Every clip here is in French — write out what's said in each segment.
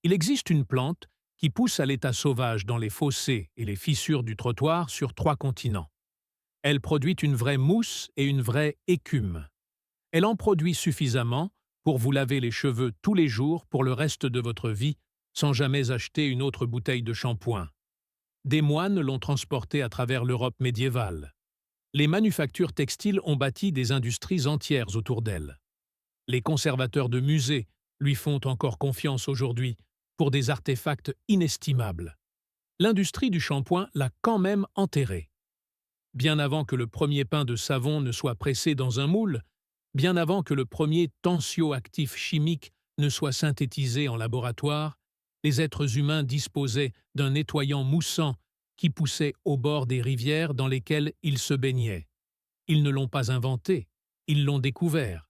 Il existe une plante qui pousse à l'état sauvage dans les fossés et les fissures du trottoir sur 3 continents. Elle produit une vraie mousse et une vraie écume. Elle en produit suffisamment pour vous laver les cheveux tous les jours pour le reste de votre vie sans jamais acheter une autre bouteille de shampoing. Des moines l'ont transportée à travers l'Europe médiévale. Les manufactures textiles ont bâti des industries entières autour d'elle. Les conservateurs de musées lui font encore confiance aujourd'hui pour des artefacts inestimables. L'industrie du shampoing l'a quand même enterrée. Bien avant que le premier pain de savon ne soit pressé dans un moule, bien avant que le premier tensioactif chimique ne soit synthétisé en laboratoire, les êtres humains disposaient d'un nettoyant moussant qui poussait au bord des rivières dans lesquelles ils se baignaient. Ils ne l'ont pas inventé, ils l'ont découvert,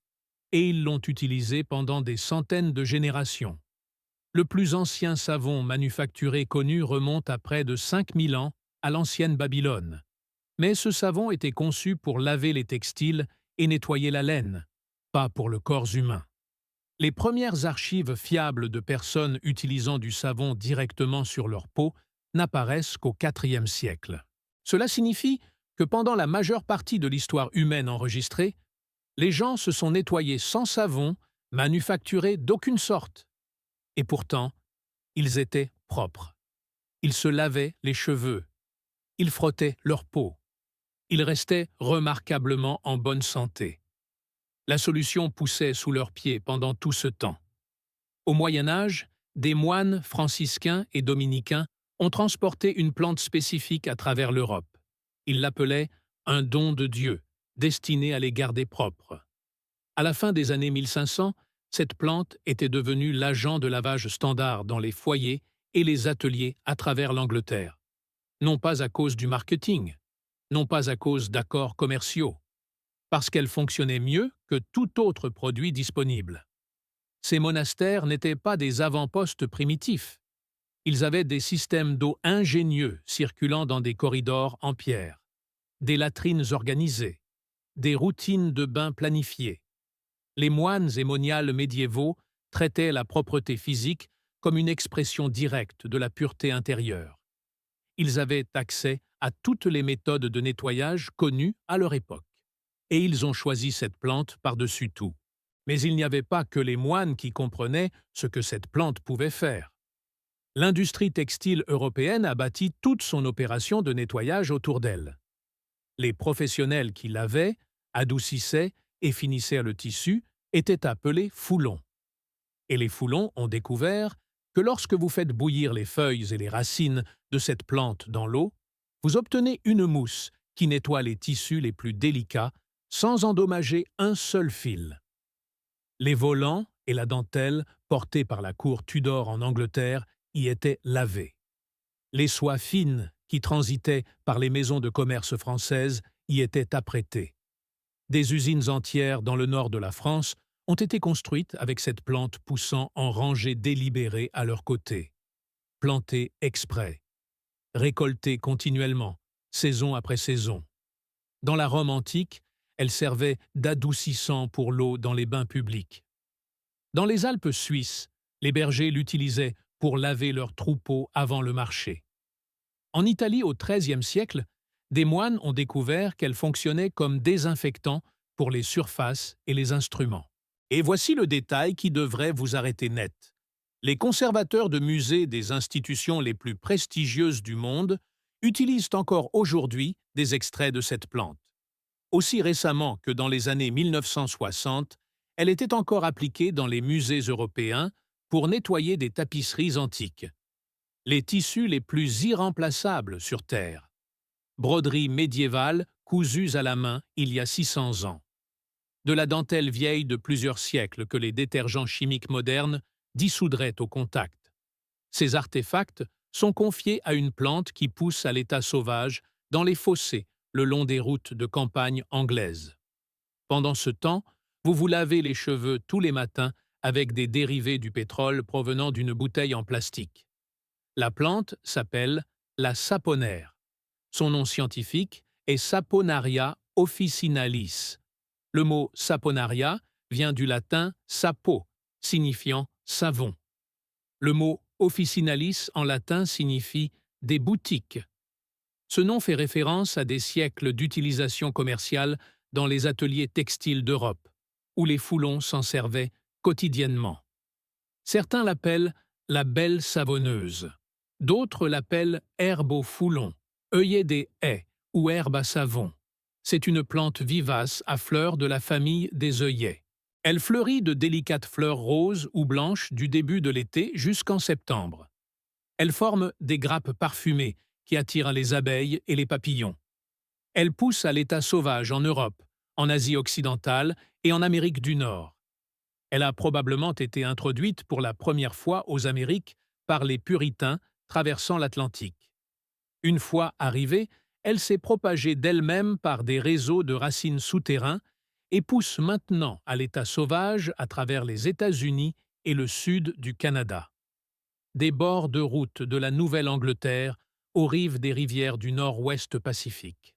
et ils l'ont utilisé pendant des centaines de générations. Le plus ancien savon manufacturé connu remonte à près de 5000 ans à l'ancienne Babylone. Mais ce savon était conçu pour laver les textiles et nettoyer la laine, pas pour le corps humain. Les premières archives fiables de personnes utilisant du savon directement sur leur peau n'apparaissent qu'au IVe siècle. Cela signifie que pendant la majeure partie de l'histoire humaine enregistrée, les gens se sont nettoyés sans savon, manufacturé d'aucune sorte. Et pourtant, ils étaient propres. Ils se lavaient les cheveux. Ils frottaient leur peau. Ils restaient remarquablement en bonne santé. La solution poussait sous leurs pieds pendant tout ce temps. Au Moyen Âge, des moines franciscains et dominicains ont transporté une plante spécifique à travers l'Europe. Ils l'appelaient un don de Dieu, destiné à les garder propres. À la fin des années 1500, cette plante était devenue l'agent de lavage standard dans les foyers et les ateliers à travers l'Angleterre. Non pas à cause du marketing, non pas à cause d'accords commerciaux, parce qu'elle fonctionnait mieux que tout autre produit disponible. Ces monastères n'étaient pas des avant-postes primitifs. Ils avaient des systèmes d'eau ingénieux circulant dans des corridors en pierre, des latrines organisées, des routines de bains planifiées. Les moines et moniales médiévaux traitaient la propreté physique comme une expression directe de la pureté intérieure. Ils avaient accès à toutes les méthodes de nettoyage connues à leur époque. Et ils ont choisi cette plante par-dessus tout. Mais il n'y avait pas que les moines qui comprenaient ce que cette plante pouvait faire. L'industrie textile européenne a bâti toute son opération de nettoyage autour d'elle. Les professionnels qui lavaient, adoucissaient et finissaient le tissu étaient appelés foulons. Et les foulons ont découvert que lorsque vous faites bouillir les feuilles et les racines de cette plante dans l'eau, vous obtenez une mousse qui nettoie les tissus les plus délicats sans endommager un seul fil. Les volants et la dentelle portés par la cour Tudor en Angleterre y étaient lavés. Les soies fines qui transitaient par les maisons de commerce françaises y étaient apprêtées. Des usines entières dans le nord de la France ont été construites avec cette plante poussant en rangées délibérées à leur côté. Plantée exprès. Récoltée continuellement, saison après saison. Dans la Rome antique, elle servait d'adoucissant pour l'eau dans les bains publics. Dans les Alpes suisses, les bergers l'utilisaient pour laver leurs troupeaux avant le marché. En Italie au XIIIe siècle, des moines ont découvert qu'elle fonctionnait comme désinfectant pour les surfaces et les instruments. Et voici le détail qui devrait vous arrêter net. Les conservateurs de musées des institutions les plus prestigieuses du monde utilisent encore aujourd'hui des extraits de cette plante. Aussi récemment que dans les années 1960, elle était encore appliquée dans les musées européens pour nettoyer des tapisseries antiques. Les tissus les plus irremplaçables sur Terre. Broderies médiévales cousues à la main il y a 600 ans. De la dentelle vieille de plusieurs siècles que les détergents chimiques modernes dissoudraient au contact. Ces artefacts sont confiés à une plante qui pousse à l'état sauvage dans les fossés le long des routes de campagne anglaises. Pendant ce temps, vous vous lavez les cheveux tous les matins avec des dérivés du pétrole provenant d'une bouteille en plastique. La plante s'appelle la saponaire. Son nom scientifique est Saponaria officinalis. Le mot saponaria vient du latin sapo, signifiant savon. Le mot officinalis en latin signifie « des boutiques ». Ce nom fait référence à des siècles d'utilisation commerciale dans les ateliers textiles d'Europe, où les foulons s'en servaient quotidiennement. Certains l'appellent la belle savonneuse. D'autres l'appellent herbe au foulon, œillet des haies ou herbe à savon. C'est une plante vivace à fleurs de la famille des œillets. Elle fleurit de délicates fleurs roses ou blanches du début de l'été jusqu'en septembre. Elle forme des grappes parfumées qui attirent les abeilles et les papillons. Elle pousse à l'état sauvage en Europe, en Asie occidentale et en Amérique du Nord. Elle a probablement été introduite pour la première fois aux Amériques par les Puritains traversant l'Atlantique. Une fois arrivée, elle s'est propagée d'elle-même par des réseaux de racines souterrains et pousse maintenant à l'état sauvage à travers les États-Unis et le sud du Canada. Des bords de route de la Nouvelle-Angleterre aux rives des rivières du nord-ouest Pacifique.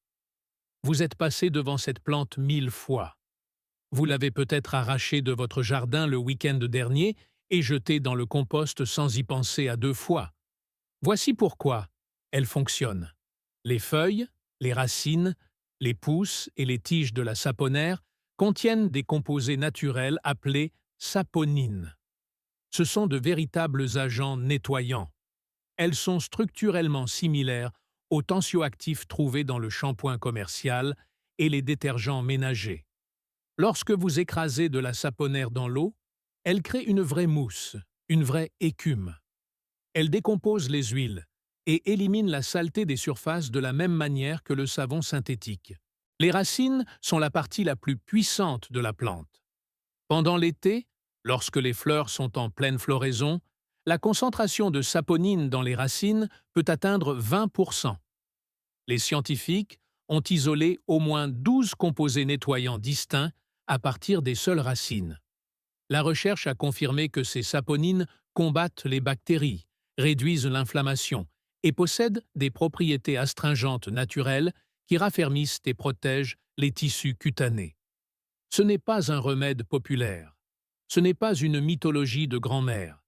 Vous êtes passé devant cette plante 1000 fois. Vous l'avez peut-être arrachée de votre jardin le week-end dernier et jetée dans le compost sans y penser à 2 fois. Voici pourquoi elle fonctionne. Les feuilles, les racines, les pousses et les tiges de la saponaire contiennent des composés naturels appelés saponines. Ce sont de véritables agents nettoyants. Elles sont structurellement similaires aux tensioactifs trouvés dans le shampoing commercial et les détergents ménagers. Lorsque vous écrasez de la saponaire dans l'eau, elle crée une vraie mousse, une vraie écume. Elle décompose les huiles et élimine la saleté des surfaces de la même manière que le savon synthétique. Les racines sont la partie la plus puissante de la plante. Pendant l'été, lorsque les fleurs sont en pleine floraison, la concentration de saponine dans les racines peut atteindre 20%. Les scientifiques ont isolé au moins 12 composés nettoyants distincts à partir des seules racines. La recherche a confirmé que ces saponines combattent les bactéries, réduisent l'inflammation et possèdent des propriétés astringentes naturelles qui raffermissent et protègent les tissus cutanés. Ce n'est pas un remède populaire. Ce n'est pas une mythologie de grand-mère.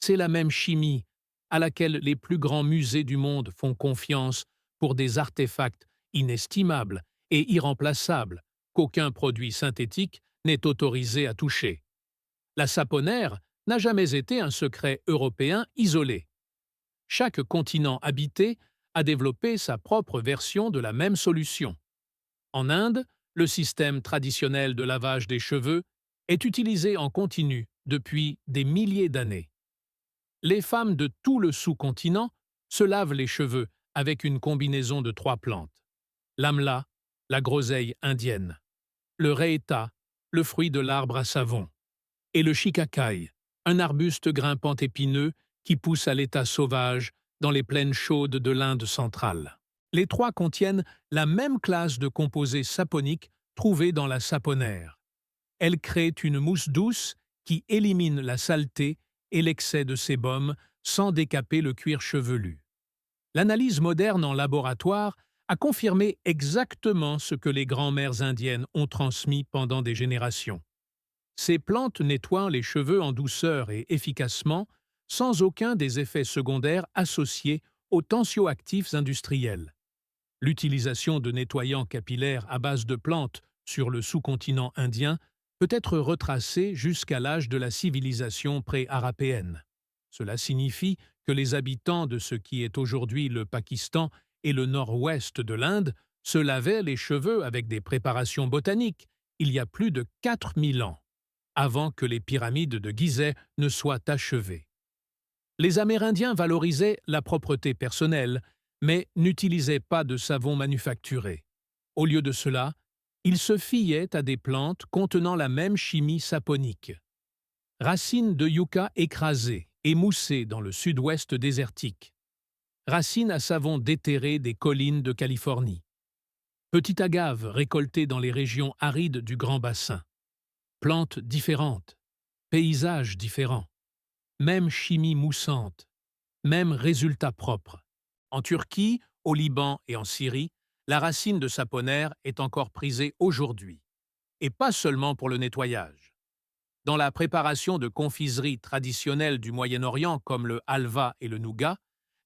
C'est la même chimie à laquelle les plus grands musées du monde font confiance pour des artefacts inestimables et irremplaçables qu'aucun produit synthétique n'est autorisé à toucher. La saponaire n'a jamais été un secret européen isolé. Chaque continent habité a développé sa propre version de la même solution. En Inde, le système traditionnel de lavage des cheveux est utilisé en continu depuis des milliers d'années. Les femmes de tout le sous-continent se lavent les cheveux avec une combinaison de 3 plantes. L'amla, la groseille indienne, le reita, le fruit de l'arbre à savon, et le shikakai, un arbuste grimpant épineux qui pousse à l'état sauvage dans les plaines chaudes de l'Inde centrale. Les 3 contiennent la même classe de composés saponiques trouvés dans la saponaire. Elle crée une mousse douce qui élimine la saleté et l'excès de sébum sans décaper le cuir chevelu. L'analyse moderne en laboratoire a confirmé exactement ce que les grands-mères indiennes ont transmis pendant des générations. Ces plantes nettoient les cheveux en douceur et efficacement, sans aucun des effets secondaires associés aux tensioactifs industriels. L'utilisation de nettoyants capillaires à base de plantes sur le sous-continent indien peut être retracée jusqu'à l'âge de la civilisation pré-arapéenne. Cela signifie que les habitants de ce qui est aujourd'hui le Pakistan et le nord-ouest de l'Inde se lavaient les cheveux avec des préparations botaniques il y a plus de 4000 ans, avant que les pyramides de Gizeh ne soient achevées. Les Amérindiens valorisaient la propreté personnelle, mais n'utilisaient pas de savon manufacturé. Au lieu de cela, ils se fiaient à des plantes contenant la même chimie saponique. Racines de yucca écrasées et moussées dans le sud-ouest désertique. Racines à savon déterré des collines de Californie. Petite agave récoltée dans les régions arides du Grand Bassin. Plantes différentes, paysages différents. Même chimie moussante, même résultat propre. En Turquie, au Liban et en Syrie, la racine de saponaire est encore prisée aujourd'hui. Et pas seulement pour le nettoyage. Dans la préparation de confiseries traditionnelles du Moyen-Orient comme le halva et le nougat,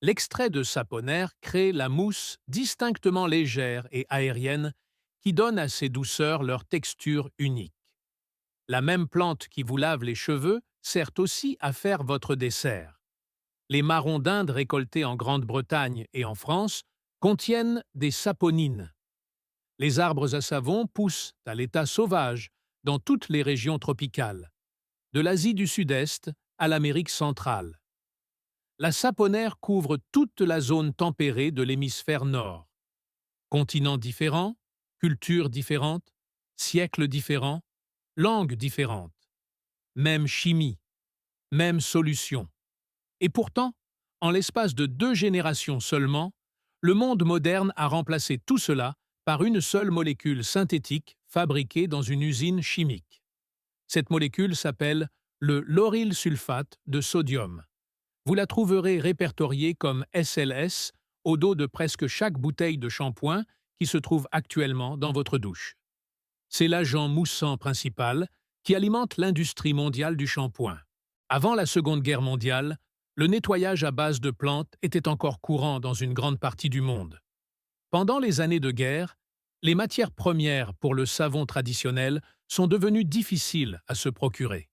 l'extrait de saponaire crée la mousse distinctement légère et aérienne qui donne à ces douceurs leur texture unique. La même plante qui vous lave les cheveux sert aussi à faire votre dessert. Les marrons d'Inde récoltés en Grande-Bretagne et en France contiennent des saponines. Les arbres à savon poussent à l'état sauvage dans toutes les régions tropicales, de l'Asie du Sud-Est à l'Amérique centrale. La saponaire couvre toute la zone tempérée de l'hémisphère nord. Continents différents, cultures différentes, siècles différents, langues différentes. Même chimie, même solution. Et pourtant, en l'espace de 2 générations seulement, le monde moderne a remplacé tout cela par une seule molécule synthétique fabriquée dans une usine chimique. Cette molécule s'appelle le lauryl sulfate de sodium. Vous la trouverez répertoriée comme SLS au dos de presque chaque bouteille de shampoing qui se trouve actuellement dans votre douche. C'est l'agent moussant principal qui alimente l'industrie mondiale du shampoing. Avant la Seconde Guerre mondiale, le nettoyage à base de plantes était encore courant dans une grande partie du monde. Pendant les années de guerre, les matières premières pour le savon traditionnel sont devenues difficiles à se procurer.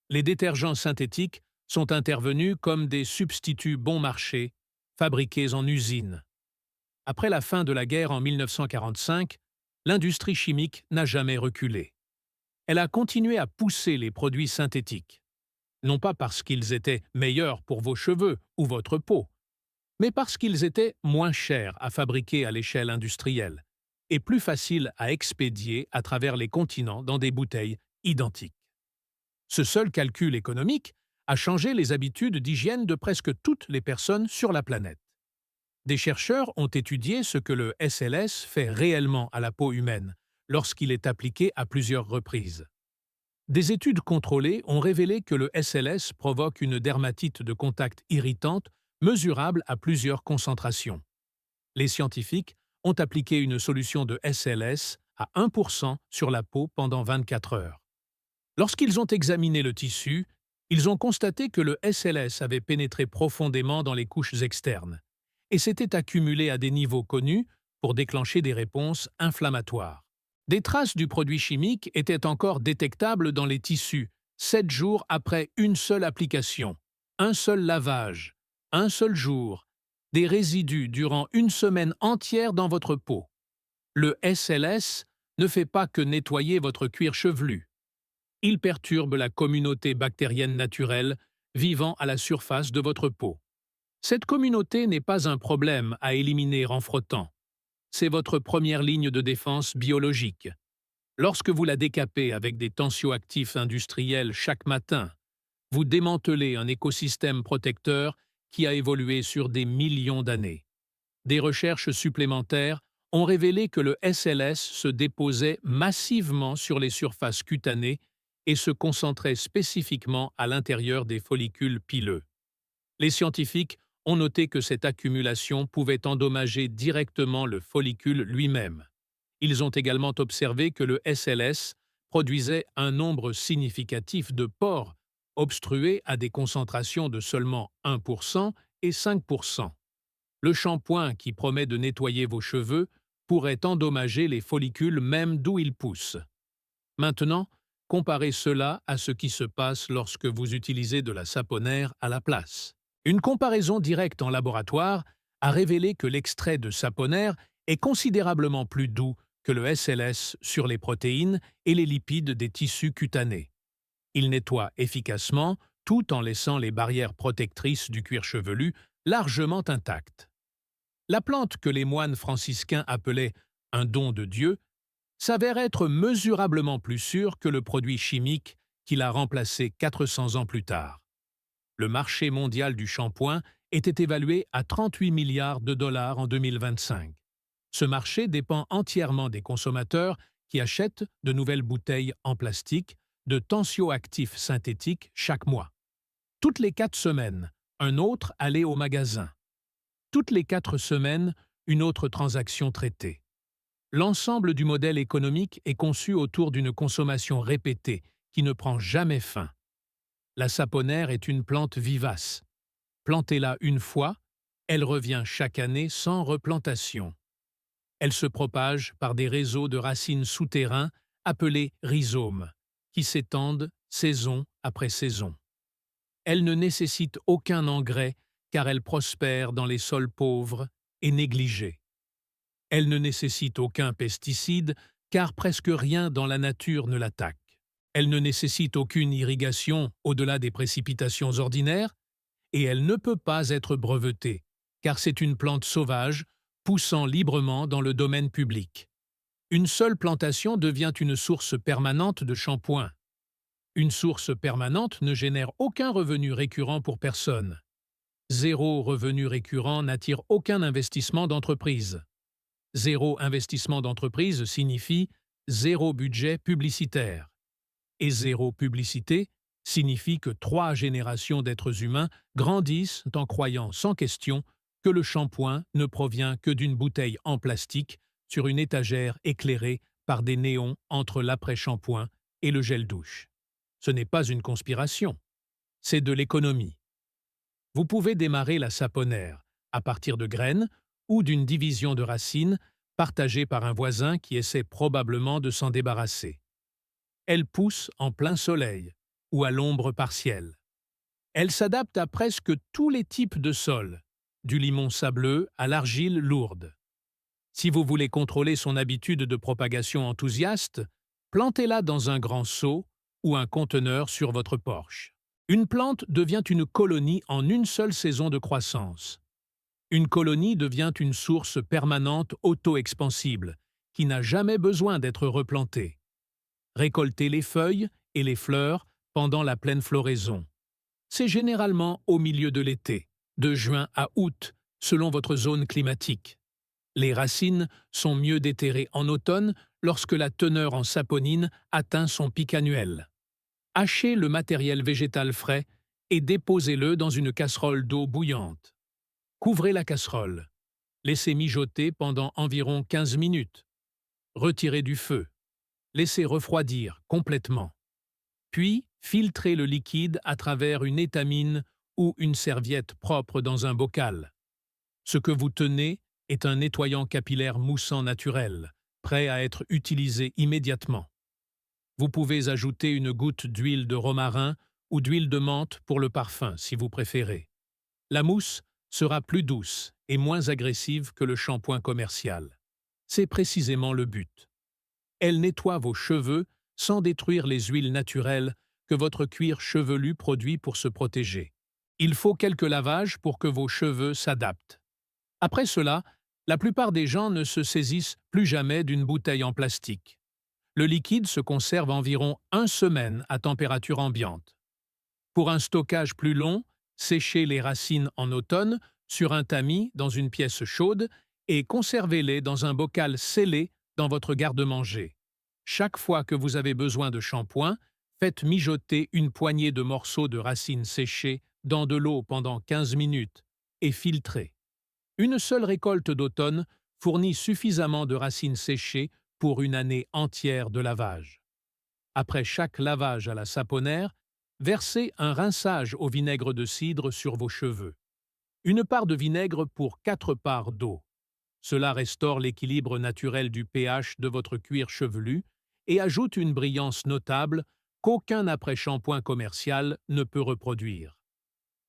Les détergents synthétiques sont intervenus comme des substituts bon marché, fabriqués en usine. Après la fin de la guerre en 1945, l'industrie chimique n'a jamais reculé. Elle a continué à pousser les produits synthétiques. Non pas parce qu'ils étaient meilleurs pour vos cheveux ou votre peau, mais parce qu'ils étaient moins chers à fabriquer à l'échelle industrielle et plus faciles à expédier à travers les continents dans des bouteilles identiques. Ce seul calcul économique a changé les habitudes d'hygiène de presque toutes les personnes sur la planète. Des chercheurs ont étudié ce que le SLS fait réellement à la peau humaine lorsqu'il est appliqué à plusieurs reprises. Des études contrôlées ont révélé que le SLS provoque une dermatite de contact irritante mesurable à plusieurs concentrations. Les scientifiques ont appliqué une solution de SLS à 1% sur la peau pendant 24 heures. Lorsqu'ils ont examiné le tissu, ils ont constaté que le SLS avait pénétré profondément dans les couches externes et s'était accumulé à des niveaux connus pour déclencher des réponses inflammatoires. Des traces du produit chimique étaient encore détectables dans les tissus 7 jours après une seule application, un seul lavage, un seul jour, des résidus durant une semaine entière dans votre peau. Le SLS ne fait pas que nettoyer votre cuir chevelu. Il perturbe la communauté bactérienne naturelle vivant à la surface de votre peau. Cette communauté n'est pas un problème à éliminer en frottant. C'est votre première ligne de défense biologique. Lorsque vous la décapez avec des tensioactifs industriels chaque matin, vous démantelez un écosystème protecteur qui a évolué sur des millions d'années. Des recherches supplémentaires ont révélé que le SLS se déposait massivement sur les surfaces cutanées et se concentrait spécifiquement à l'intérieur des follicules pileux. Les scientifiques ont noté que cette accumulation pouvait endommager directement le follicule lui-même. Ils ont également observé que le SLS produisait un nombre significatif de pores, obstrués à des concentrations de seulement 1% et 5%. Le shampoing qui promet de nettoyer vos cheveux pourrait endommager les follicules même d'où ils poussent. Maintenant, comparez cela à ce qui se passe lorsque vous utilisez de la saponaire à la place. Une comparaison directe en laboratoire a révélé que l'extrait de saponaire est considérablement plus doux que le SLS sur les protéines et les lipides des tissus cutanés. Il nettoie efficacement tout en laissant les barrières protectrices du cuir chevelu largement intactes. La plante que les moines franciscains appelaient « un don de Dieu » s'avère être mesurablement plus sûre que le produit chimique qui l'a remplacé 400 ans plus tard. Le marché mondial du shampoing était évalué à 38 milliards de dollars en 2025. Ce marché dépend entièrement des consommateurs qui achètent de nouvelles bouteilles en plastique de tensioactifs synthétiques chaque mois. Toutes les 4 semaines, un autre allait au magasin. Toutes les 4 semaines, une autre transaction traitée. L'ensemble du modèle économique est conçu autour d'une consommation répétée qui ne prend jamais fin. La saponaire est une plante vivace. Plantez-la une fois, elle revient chaque année sans replantation. Elle se propage par des réseaux de racines souterrains appelés rhizomes, qui s'étendent saison après saison. Elle ne nécessite aucun engrais car elle prospère dans les sols pauvres et négligés. Elle ne nécessite aucun pesticide car presque rien dans la nature ne l'attaque. Elle ne nécessite aucune irrigation au-delà des précipitations ordinaires et elle ne peut pas être brevetée car c'est une plante sauvage poussant librement dans le domaine public. Une seule plantation devient une source permanente de shampoing. Une source permanente ne génère aucun revenu récurrent pour personne. Zéro revenu récurrent n'attire aucun investissement d'entreprise. Zéro investissement d'entreprise signifie zéro budget publicitaire. Et zéro publicité signifie que 3 générations d'êtres humains grandissent en croyant sans question que le shampoing ne provient que d'une bouteille en plastique sur une étagère éclairée par des néons entre l'après-shampoing et le gel douche. Ce n'est pas une conspiration, c'est de l'économie. Vous pouvez démarrer la saponaire à partir de graines ou d'une division de racines partagée par un voisin qui essaie probablement de s'en débarrasser. Elle pousse en plein soleil ou à l'ombre partielle. Elle s'adapte à presque tous les types de sols, du limon sableux à l'argile lourde. Si vous voulez contrôler son habitude de propagation enthousiaste, plantez-la dans un grand seau ou un conteneur sur votre porche. Une plante devient une colonie en une seule saison de croissance. Une colonie devient une source permanente auto-expansible, qui n'a jamais besoin d'être replantée. Récoltez les feuilles et les fleurs pendant la pleine floraison. C'est généralement au milieu de l'été, de juin à août, selon votre zone climatique. Les racines sont mieux déterrées en automne lorsque la teneur en saponine atteint son pic annuel. Hachez le matériel végétal frais et déposez-le dans une casserole d'eau bouillante. Couvrez la casserole. Laissez mijoter pendant environ 15 minutes. Retirez du feu. Laissez refroidir complètement. Puis, filtrez le liquide à travers une étamine ou une serviette propre dans un bocal. Ce que vous tenez est un nettoyant capillaire moussant naturel, prêt à être utilisé immédiatement. Vous pouvez ajouter une goutte d'huile de romarin ou d'huile de menthe pour le parfum, si vous préférez. La mousse sera plus douce et moins agressive que le shampoing commercial. C'est précisément le but. Elle nettoie vos cheveux sans détruire les huiles naturelles que votre cuir chevelu produit pour se protéger. Il faut quelques lavages pour que vos cheveux s'adaptent. Après cela, la plupart des gens ne se saisissent plus jamais d'une bouteille en plastique. Le liquide se conserve environ 1 semaine à température ambiante. Pour un stockage plus long, séchez les racines en automne sur un tamis dans une pièce chaude et conservez-les dans un bocal scellé dans votre garde-manger. Chaque fois que vous avez besoin de shampoing, faites mijoter une poignée de morceaux de racines séchées dans de l'eau pendant 15 minutes et filtrez. Une seule récolte d'automne fournit suffisamment de racines séchées pour une année entière de lavage. Après chaque lavage à la saponaire, versez un rinçage au vinaigre de cidre sur vos cheveux. Une part de vinaigre pour 4 parts d'eau. Cela restaure l'équilibre naturel du pH de votre cuir chevelu et ajoute une brillance notable qu'aucun après-shampoing commercial ne peut reproduire.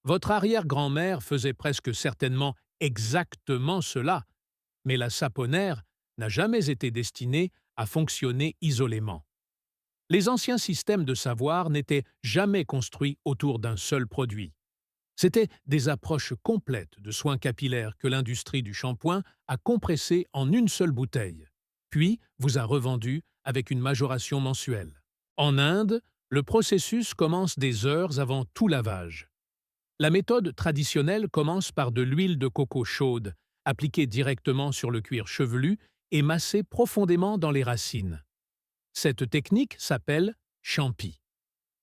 Votre arrière-grand-mère faisait presque certainement exactement cela, mais la saponaire n'a jamais été destinée à fonctionner isolément. Les anciens systèmes de savoir n'étaient jamais construits autour d'un seul produit. C'étaient des approches complètes de soins capillaires que l'industrie du shampoing a compressées en une seule bouteille, puis vous a revendu avec une majoration mensuelle. En Inde, le processus commence des heures avant tout lavage. La méthode traditionnelle commence par de l'huile de coco chaude, appliquée directement sur le cuir chevelu et massée profondément dans les racines. Cette technique s'appelle « champi ».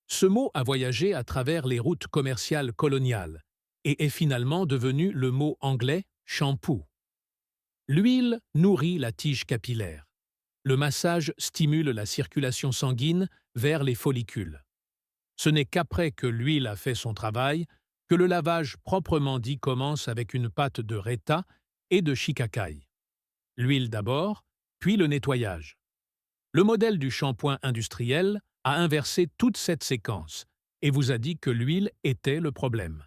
Ce mot a voyagé à travers les routes commerciales coloniales et est finalement devenu le mot anglais « shampoo ». L'huile nourrit la tige capillaire. Le massage stimule la circulation sanguine vers les follicules. Ce n'est qu'après que l'huile a fait son travail que le lavage proprement dit commence avec une pâte de raita et de shikakai. L'huile d'abord, puis le nettoyage. Le modèle du shampoing industriel a inversé toute cette séquence et vous a dit que l'huile était le problème.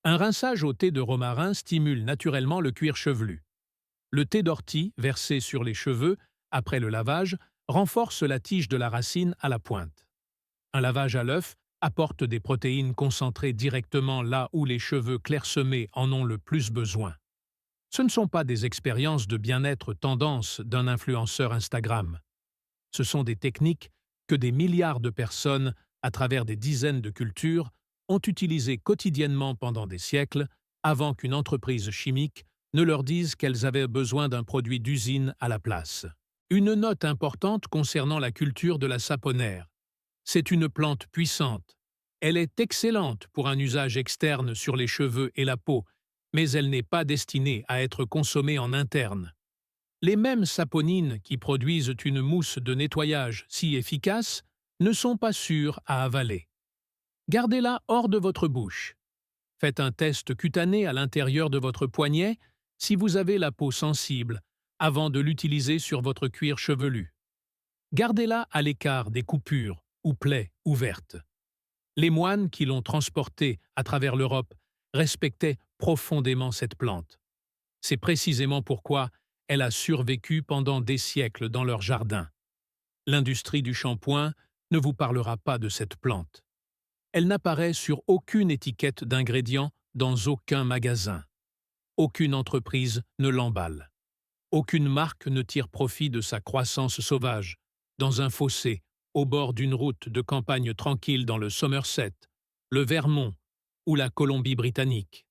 Un rinçage au thé de romarin stimule naturellement le cuir chevelu. Le thé d'ortie, versé sur les cheveux après le lavage, renforce la tige de la racine à la pointe. Un lavage à l'œuf apporte des protéines concentrées directement là où les cheveux clairsemés en ont le plus besoin. Ce ne sont pas des expériences de bien-être tendance d'un influenceur Instagram. Ce sont des techniques que des milliards de personnes, à travers des dizaines de cultures, ont utilisées quotidiennement pendant des siècles, avant qu'une entreprise chimique ne leur dise qu'elles avaient besoin d'un produit d'usine à la place. Une note importante concernant la culture de la saponaire. C'est une plante puissante. Elle est excellente pour un usage externe sur les cheveux et la peau, mais elle n'est pas destinée à être consommée en interne. Les mêmes saponines qui produisent une mousse de nettoyage si efficace ne sont pas sûres à avaler. Gardez-la hors de votre bouche. Faites un test cutané à l'intérieur de votre poignet si vous avez la peau sensible avant de l'utiliser sur votre cuir chevelu. Gardez-la à l'écart des coupures ou plaies ouvertes. Les moines qui l'ont transportée à travers l'Europe respectaient profondément cette plante. C'est précisément pourquoi elle a survécu pendant des siècles dans leur jardin. L'industrie du shampoing ne vous parlera pas de cette plante. Elle n'apparaît sur aucune étiquette d'ingrédients dans aucun magasin. Aucune entreprise ne l'emballe. Aucune marque ne tire profit de sa croissance sauvage, dans un fossé, au bord d'une route de campagne tranquille dans le Somerset, le Vermont ou la Colombie-Britannique.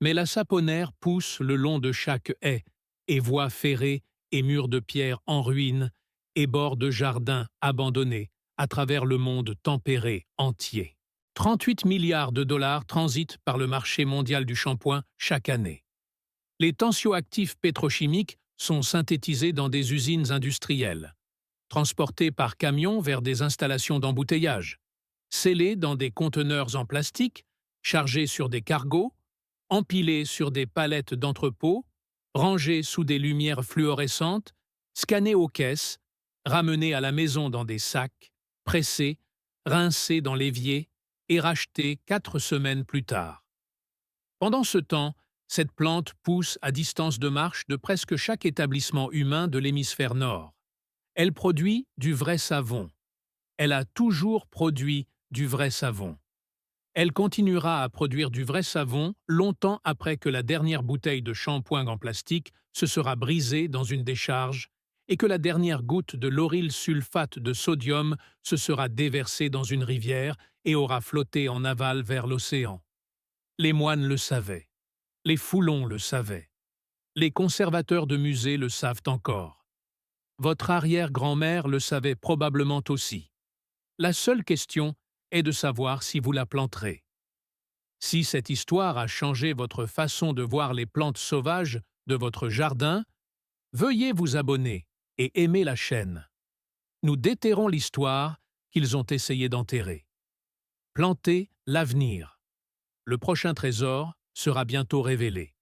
Mais la saponaire pousse le long de chaque haie, et voies ferrées et murs de pierre en ruine, et bords de jardins abandonnés à travers le monde tempéré entier. 38 milliards de dollars transitent par le marché mondial du shampoing chaque année. Les tensioactifs pétrochimiques sont synthétisés dans des usines industrielles, transportés par camion vers des installations d'embouteillage, scellés dans des conteneurs en plastique, chargés sur des cargos, empilés sur des palettes d'entrepôt, rangés sous des lumières fluorescentes, scannés aux caisses, ramenés à la maison dans des sacs, pressés, rincés dans l'évier et rachetés 4 semaines plus tard. Pendant ce temps, cette plante pousse à distance de marche de presque chaque établissement humain de l'hémisphère nord. Elle produit du vrai savon. Elle a toujours produit du vrai savon. Elle continuera à produire du vrai savon longtemps après que la dernière bouteille de shampoing en plastique se sera brisée dans une décharge et que la dernière goutte de lauryl sulfate de sodium se sera déversée dans une rivière et aura flotté en aval vers l'océan. Les moines le savaient. Les foulons le savaient. Les conservateurs de musées le savent encore. Votre arrière-grand-mère le savait probablement aussi. La seule question est de savoir si vous la planterez. Si cette histoire a changé votre façon de voir les plantes sauvages de votre jardin, veuillez vous abonner et aimer la chaîne. Nous déterrons l'histoire qu'ils ont essayé d'enterrer. Plantez l'avenir. Le prochain trésor sera bientôt révélé.